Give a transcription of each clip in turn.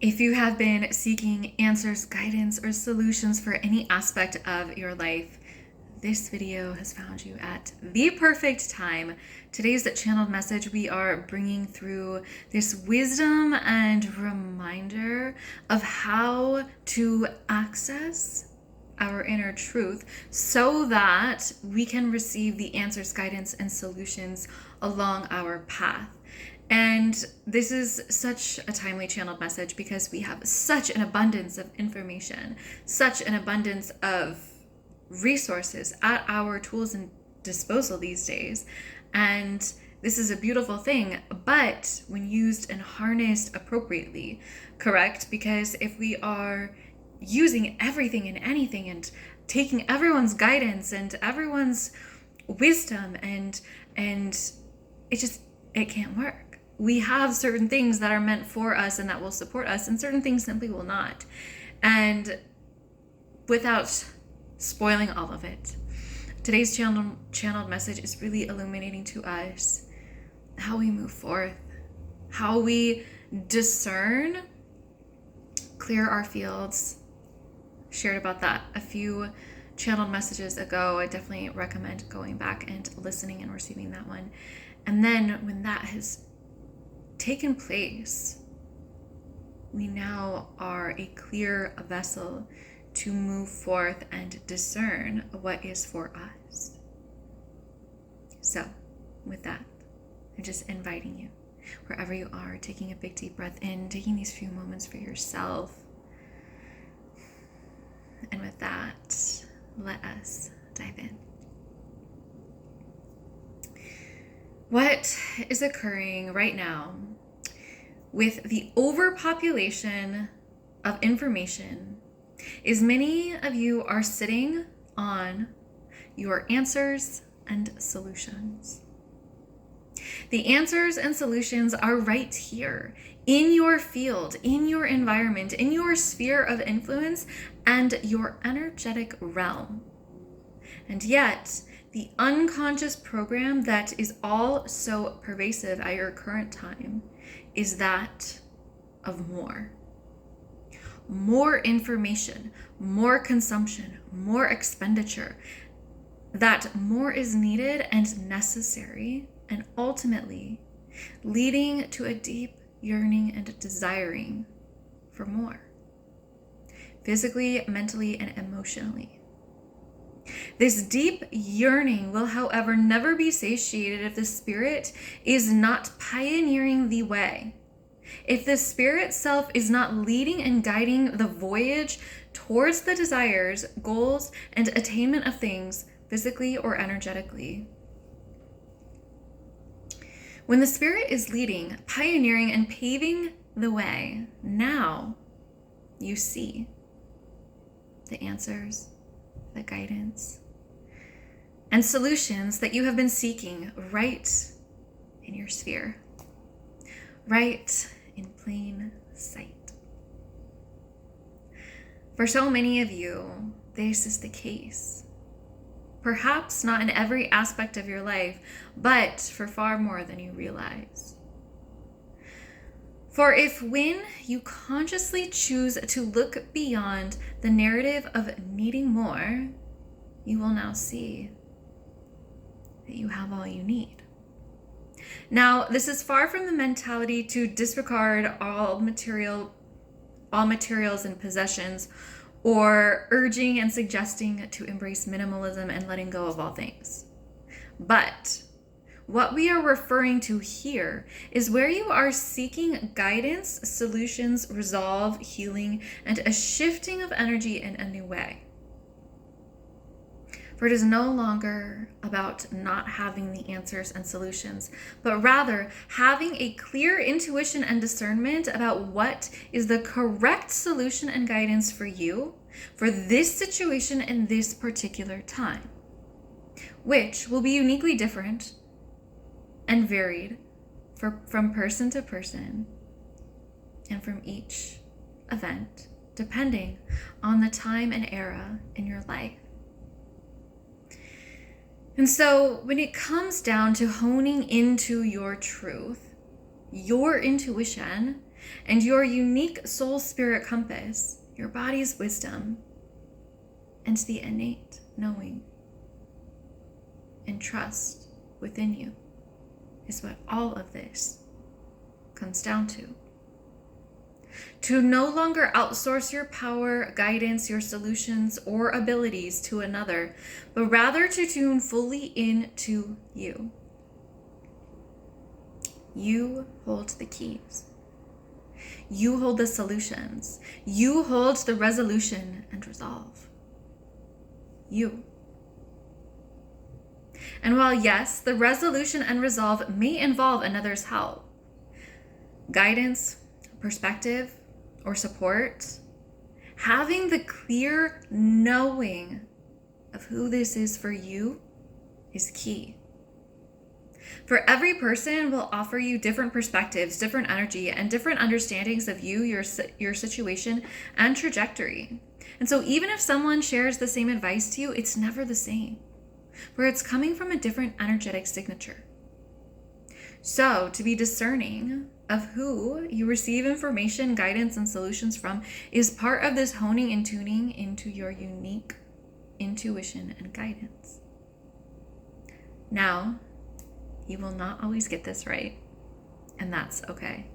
If you have been seeking answers, guidance, or solutions for any aspect of your life, this video has found you at the perfect time. Today's channeled message, we are bringing through this wisdom and reminder of how to access our inner truth so that we can receive the answers, guidance, and solutions along our path. And this is such a timely channeled message because we have such an abundance of information, such an abundance of resources at our tools and disposal these days. And this is a beautiful thing, but when used and harnessed appropriately, correct? Because if we are using everything and anything and taking everyone's guidance and everyone's wisdom and it can't work. We have certain things that are meant for us and that will support us, and certain things simply will not. And without spoiling all of it, today's channeled message is really illuminating to us how we move forth, how we discern, clear our fields. Shared about that a few channeled messages ago. I definitely recommend going back and listening and receiving that one. And then when that has taken place, we now are a clear vessel to move forth and discern what is for us. So with that, I'm just inviting you, wherever you are, taking a big deep breath in, taking these few moments for yourself. And with that, let us dive in. What is occurring right now with the overpopulation of information is many of you are sitting on your answers and solutions. The answers and solutions are right here in your field, in your environment, in your sphere of influence, and your energetic realm. And yet, the unconscious program that is all so pervasive at your current time is that of more. More information, more consumption, more expenditure. That more is needed and necessary, and ultimately leading to a deep yearning and desiring for more. Physically, mentally, and emotionally. This deep yearning will, however, never be satiated if the spirit is not pioneering the way. If the spirit self is not leading and guiding the voyage towards the desires, goals, and attainment of things, physically or energetically. When the spirit is leading, pioneering, and paving the way, now you see the answers, the guidance, and solutions that you have been seeking right in your sphere, right in plain sight. For so many of you, this is the case. Perhaps not in every aspect of your life, but for far more than you realize. For if when you consciously choose to look beyond the narrative of needing more, you will now see that you have all you need. Now, this is far from the mentality to disregard all materials and possessions, or urging and suggesting to embrace minimalism and letting go of all things. But what we are referring to here is where you are seeking guidance, solutions, resolve, healing, and a shifting of energy in a new way. For it is no longer about not having the answers and solutions, but rather having a clear intuition and discernment about what is the correct solution and guidance for you for this situation in this particular time, which will be uniquely different and varied from person to person and from each event, depending on the time and era in your life. And so when it comes down to honing into your truth, your intuition, and your unique soul spirit compass, your body's wisdom, and the innate knowing and trust within you is what all of this comes down to. To no longer outsource your power, guidance, your solutions, or abilities to another, but rather to tune fully into you. You hold the keys. You hold the solutions. You hold the resolution and resolve. You. And while yes, the resolution and resolve may involve another's help, guidance, perspective, or support, having the clear knowing of who this is for you is key. For every person will offer you different perspectives, different energy, and different understandings of you, your situation, and trajectory. And so even if someone shares the same advice to you, it's never the same, where it's coming from a different energetic signature. So to be discerning of who you receive information, guidance, and solutions from is part of this honing and tuning into your unique intuition and guidance. Now, you will not always get this right, and that's okay.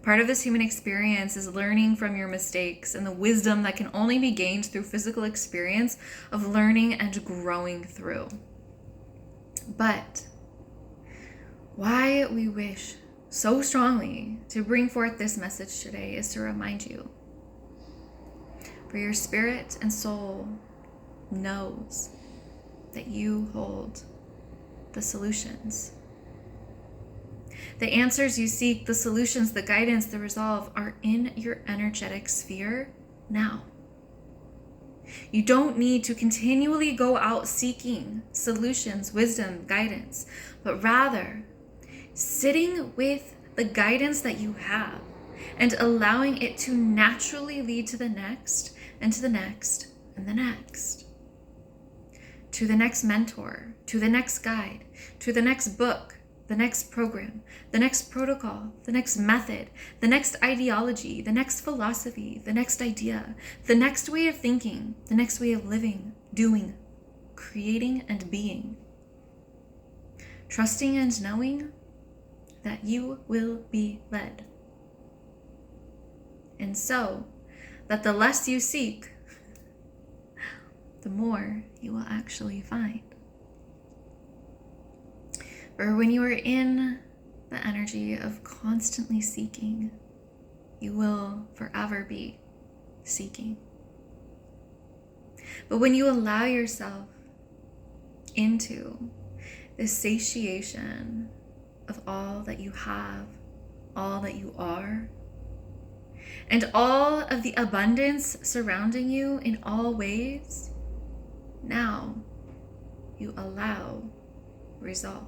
Part of this human experience is learning from your mistakes and the wisdom that can only be gained through physical experience of learning and growing through. But why we wish so strongly to bring forth this message today is to remind you, for your spirit and soul knows that you hold the solutions. The answers you seek, the solutions, the guidance, the resolve are in your energetic sphere now. You don't need to continually go out seeking solutions, wisdom, guidance, but rather sitting with the guidance that you have and allowing it to naturally lead to the next and to the next and the next. To the next mentor, to the next guide, to the next book, the next program, the next protocol, the next method, the next ideology, the next philosophy, the next idea, the next way of thinking, the next way of living, doing, creating, and being. Trusting and knowing that you will be led. And so, that the less you seek, the more you will actually find. For when you are in the energy of constantly seeking, you will forever be seeking. But when you allow yourself into this satiation of all that you have, all that you are, and all of the abundance surrounding you in all ways, now you allow resolve.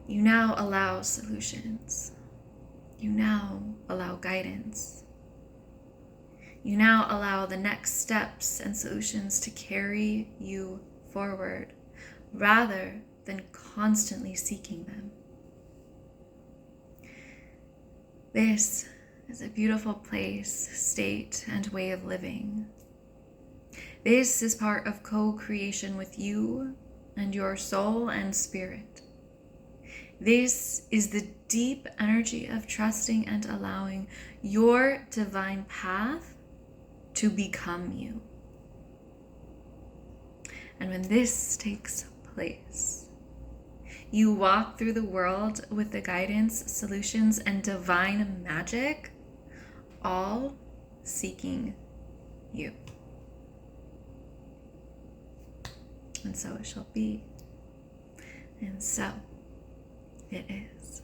You now allow solutions. You now allow guidance. You now allow the next steps and solutions to carry you forward rather than constantly seeking them. This is a beautiful place, state, and way of living. This is part of co-creation with you and your soul and spirit. This is the deep energy of trusting and allowing your divine path to become you. And when this takes place, you walk through the world with the guidance, solutions, and divine magic, all seeking you. And so it shall be. And so it is.